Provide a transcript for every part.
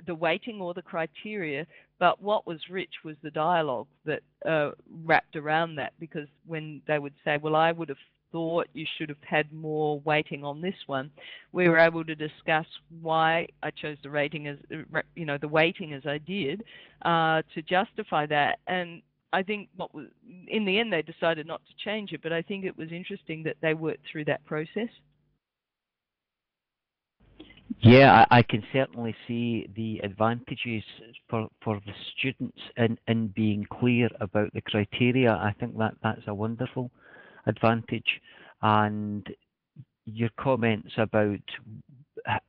the weighting or the criteria, but what was rich was the dialogue that wrapped around that, because when they would say, well, I would have thought you should have had more weighting on this one, we were able to discuss why I chose the rating as, the weighting as I did, to justify that. And I think in the end they decided not to change it, but I think it was interesting that they worked through that process. Yeah, I can certainly see the advantages for the students in being clear about the criteria. I think that's a wonderful advantage. And your comments about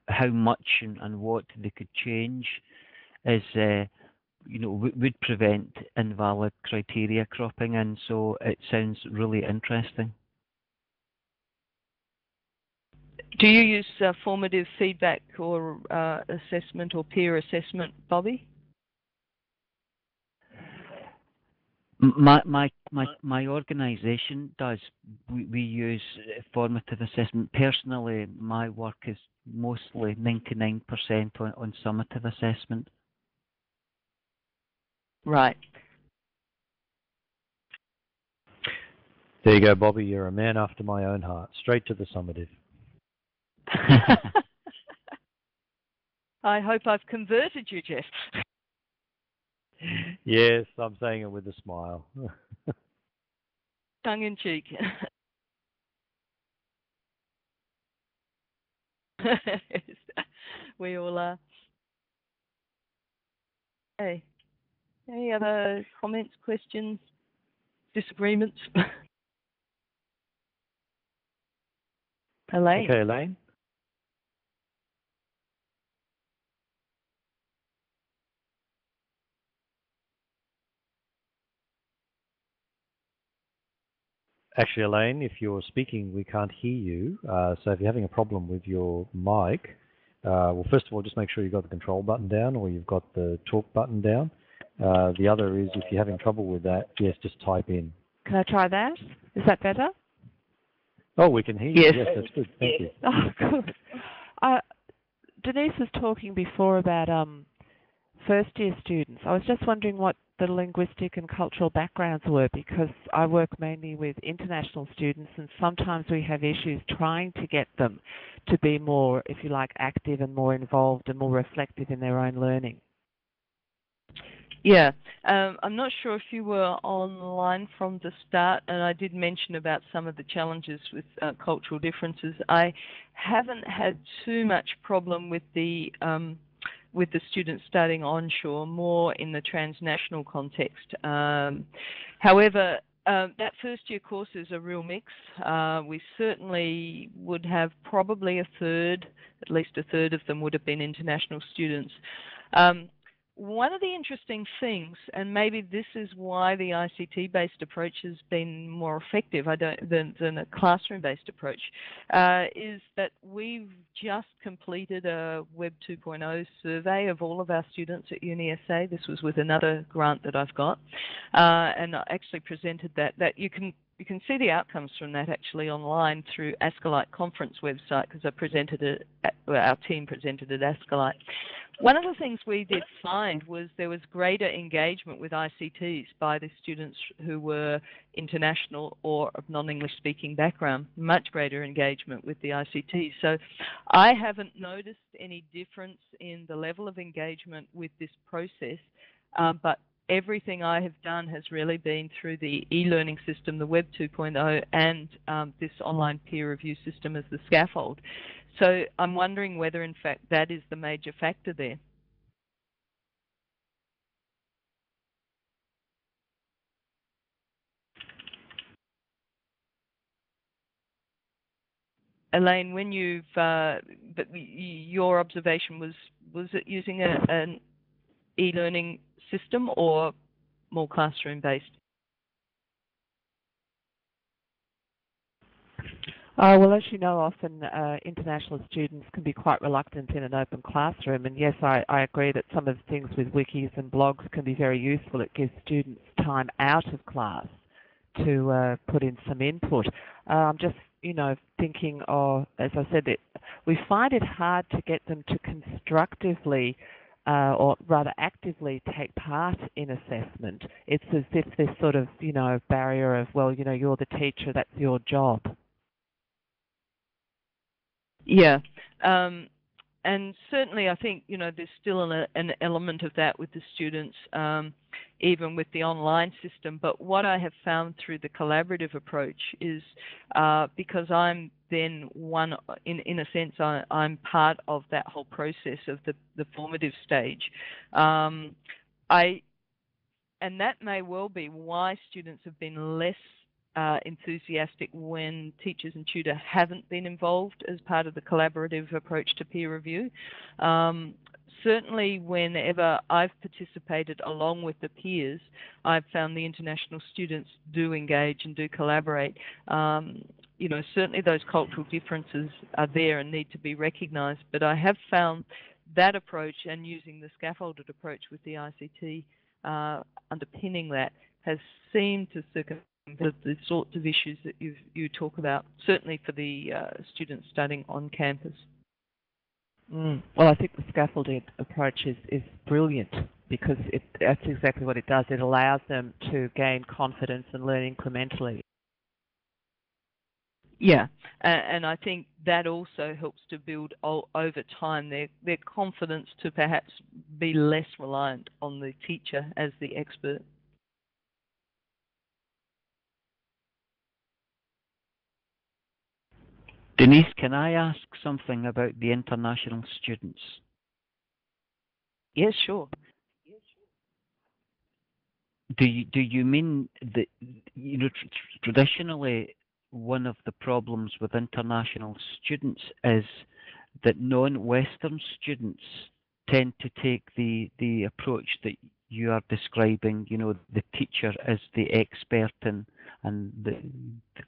how much and what they could change is, would prevent invalid criteria cropping in. So it sounds really interesting. Do you use formative feedback or assessment or peer assessment, Bobby? My organisation does. We use formative assessment. Personally, my work is mostly 99% on summative assessment. Right. There you go, Bobby. You're a man after my own heart. Straight to the summative. I hope I've converted you, Jeff. Yes, I'm saying it with a smile. Tongue in cheek. We all are. Hey, any other comments, questions, disagreements? Elaine. Okay, Elaine. Actually, Elaine, if you're speaking, we can't hear you. So if you're having a problem with your mic, well, first of all, just make sure you've got the control button down or you've got the talk button down. The other is, if you're having trouble with that, yes, just type in. Can I try that? Is that better? Oh, we can hear you. Yes, yes, that's good. Thank you. Oh, good. Denise was talking before about first-year students. I was just wondering what the linguistic and cultural backgrounds were, because I work mainly with international students, and sometimes we have issues trying to get them to be more, if you like, active and more involved and more reflective in their own learning. Yeah, I'm not sure if you were online from the start, and I did mention about some of the challenges with cultural differences. I haven't had too much problem with the students studying onshore, more in the transnational context. However, that first year course is a real mix. We certainly would have probably at least a third of them would have been international students. One of the interesting things, and maybe this is why the ICT-based approach has been more effective than a classroom-based approach, is that we've just completed a Web 2.0 survey of all of our students at UniSA. This was with another grant that I've got, and I actually presented that you can see the outcomes from that actually online through Ascolite conference website, because I presented it, our team presented at Ascolite. One of the things we did find was there was greater engagement with ICTs by the students who were international or of non-English speaking background, much greater engagement with the ICTs. So I haven't noticed any difference in the level of engagement with this process, but everything I have done has really been through the e-learning system, the Web 2.0, and this online peer review system as the scaffold. So I'm wondering whether, in fact, that is the major factor there. Elaine, when your observation was it using an e-learning system or more classroom-based? Well, as you know, often international students can be quite reluctant in an open classroom. And yes, I agree that some of the things with wikis and blogs can be very useful. It gives students time out of class to put in some input. I'm just, thinking, as I said, we find it hard to get them to constructively or rather actively take part in assessment. It's as if this sort of, barrier of, well, you're the teacher, that's your job. Yeah. And certainly I think, there's still an element of that with the students, even with the online system. But what I have found through the collaborative approach is because I'm then in a sense, I'm part of that whole process of the formative stage. And that may well be why students have been less enthusiastic when teachers and tutor haven't been involved as part of the collaborative approach to peer review. Certainly whenever I've participated along with the peers, I've found the international students do engage and do collaborate. Certainly those cultural differences are there and need to be recognised, but I have found that approach and using the scaffolded approach with the ICT underpinning that has seemed to circumvent the sorts of issues that you talk about, certainly for the students studying on campus. Well, I think the scaffolded approach is brilliant because that's exactly what it does. It allows them to gain confidence and learn incrementally. Yeah, and I think that also helps to build over time their confidence to perhaps be less reliant on the teacher as the expert. Denise, can I ask something about the international students? Yes, sure. Do you mean that, traditionally one of the problems with international students is that non-Western students tend to take the approach that you are describing, the teacher as the expert and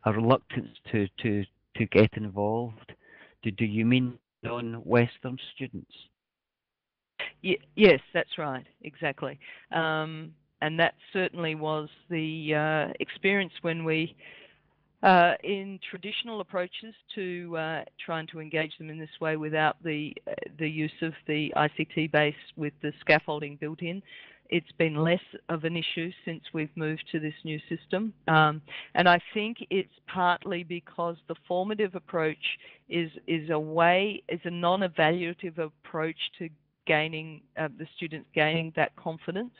a reluctance to get involved. Do you mean non-Western students? Yes, that's right, exactly. And that certainly was the experience when we, in traditional approaches to trying to engage them in this way without the use of the ICT base with the scaffolding built in, it's been less of an issue since we've moved to this new system. And I think it's partly because the formative approach is a non-evaluative approach to gaining the students gaining that confidence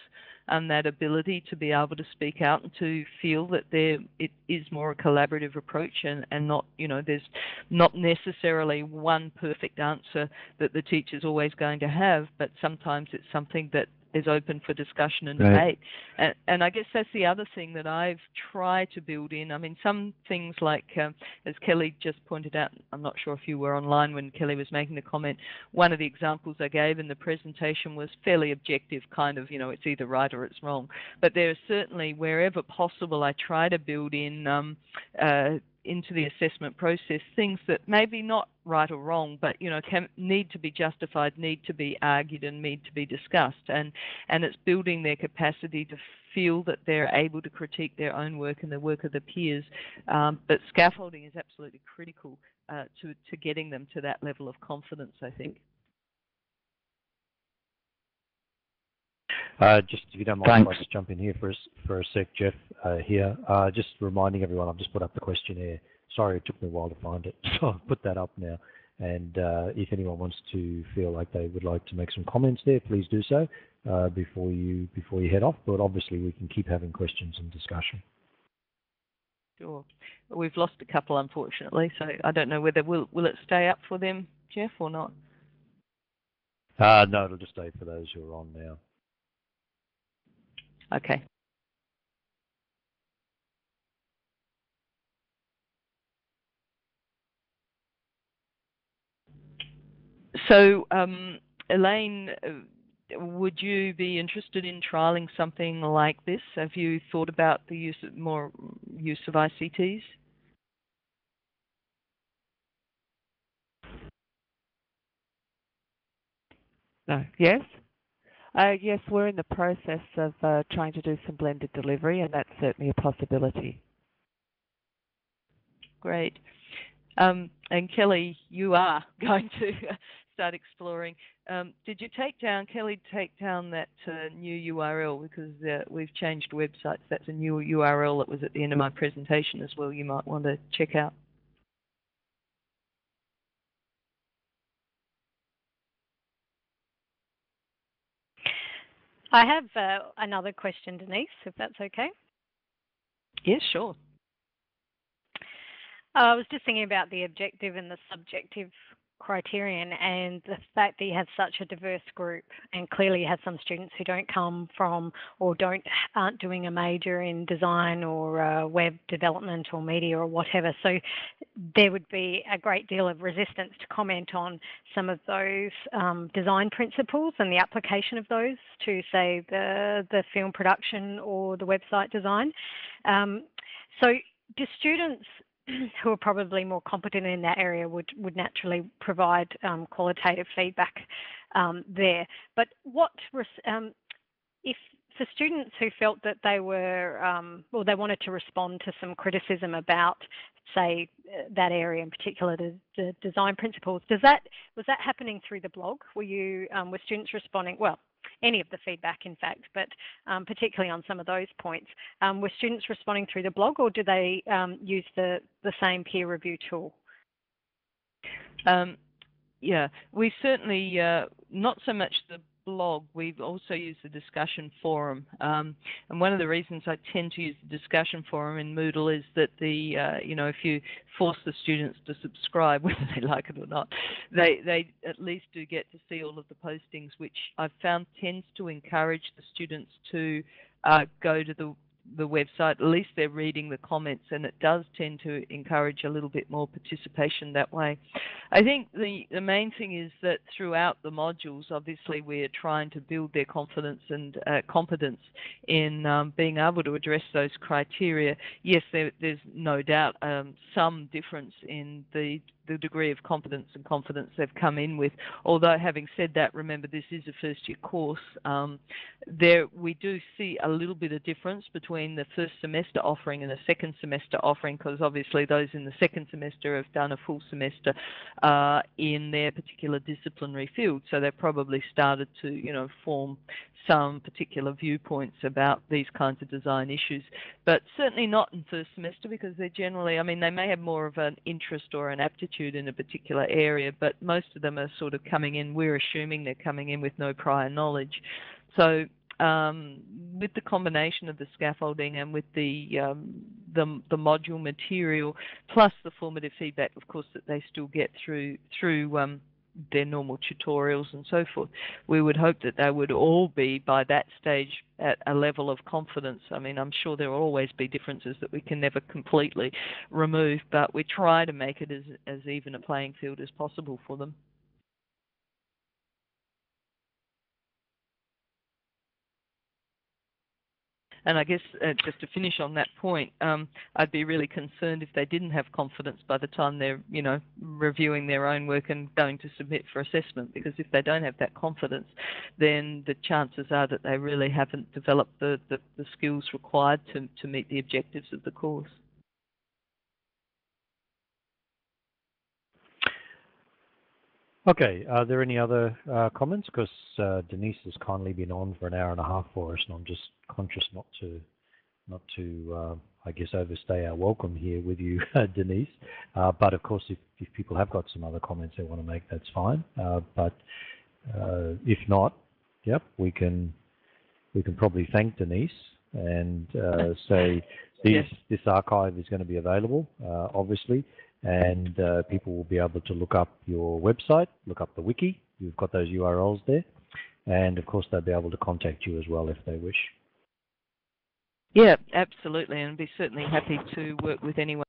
and that ability to be able to speak out and to feel that it is more a collaborative approach and not, there's not necessarily one perfect answer that the teacher's always going to have, but sometimes it's something that is open for discussion and debate. And I guess that's the other thing that I've tried to build in. I mean, some things like, as Kelly just pointed out, I'm not sure if you were online when Kelly was making the comment, one of the examples I gave in the presentation was fairly objective, kind of, it's either right or it's wrong. But there are certainly, wherever possible, I try to build in into the assessment process things that maybe not right or wrong, but can need to be justified, need to be argued, and need to be discussed. And it's building their capacity to feel that they're able to critique their own work and the work of the peers. But scaffolding is absolutely critical to getting them to that level of confidence, I think. Just if you don't mind, I'll just jump in here for a sec, Jeff. Here, just reminding everyone, I've just put up the questionnaire. Sorry, it took me a while to find it, so I'll put that up now. And if anyone wants to feel like they would like to make some comments there, please do so before you head off. But obviously, we can keep having questions and discussion. Sure. We've lost a couple, unfortunately, so I don't know whether will it stay up for them, Jeff, or not. No, it'll just stay for those who are on now. Okay. So, Elaine, would you be interested in trialling something like this? Have you thought about the more use of ICTs? No. Yes? Yes, we're in the process of trying to do some blended delivery, and that's certainly a possibility. Great. And Kelly, you are going to start exploring. Did you Kelly, take down that new URL? Because we've changed websites. That's a new URL that was at the end of my presentation as well. You might want to check out. I have another question, Denise, if that's okay. Yes, sure. I was just thinking about the objective and the subjective criterion, and the fact that you have such a diverse group, and clearly you have some students who don't come from or aren't doing a major in design or web development or media or whatever. So there would be a great deal of resistance to comment on some of those design principles and the application of those to, say, the film production or the website design. So do students who are probably more competent in that area would naturally provide qualitative feedback there. But what if for students who felt that they were, or they wanted to respond to some criticism about, say, that area in particular, the design principles, was that happening through the blog? Were students responding? Well, any of the feedback, in fact, but particularly on some of those points. Were students responding through the blog, or do they use the same peer review tool? Yeah, we certainly, not so much the blog, we've also used the discussion forum. And one of the reasons I tend to use the discussion forum in Moodle is that if you force the students to subscribe, whether they like it or not, they at least do get to see all of the postings, which I've found tends to encourage the students to go to the website. At least they're reading the comments, and it does tend to encourage a little bit more participation that way. I think the main thing is that throughout the modules, obviously we're trying to build their confidence and competence in being able to address those criteria. Yes, there's no doubt some difference in the degree of competence and confidence they've come in with. Although, having said that, remember this is a first-year course. We do see a little bit of difference between the first semester offering and the second semester offering, because obviously those in the second semester have done a full semester in their particular disciplinary field, so they've probably started to, form some particular viewpoints about these kinds of design issues, but certainly not in first semester, because they're generally, they may have more of an interest or an aptitude in a particular area, but most of them are sort of coming in, we're assuming they're coming in with no prior knowledge. So with the combination of the scaffolding and with the module material, plus the formative feedback, of course, that they still get through their normal tutorials and so forth, we would hope that they would all be, by that stage, at a level of confidence. I'm sure there will always be differences that we can never completely remove, but we try to make it as even a playing field as possible for them. And I guess just to finish on that point, I'd be really concerned if they didn't have confidence by the time they're, reviewing their own work and going to submit for assessment, because if they don't have that confidence, then the chances are that they really haven't developed the skills required to meet the objectives of the course. Okay, are there any other comments? Because Denise has kindly been on for an hour and a half for us, and I'm just conscious not to I guess, overstay our welcome here with you, Denise. But of course, if people have got some other comments they want to make, that's fine. But if not, yep, we can probably thank Denise and say this archive is going to be available, obviously. And people will be able to look up your website, look up the wiki. You've got those URLs there. And, of course, they'll be able to contact you as well if they wish. Yeah, absolutely. And I'd be certainly happy to work with anyone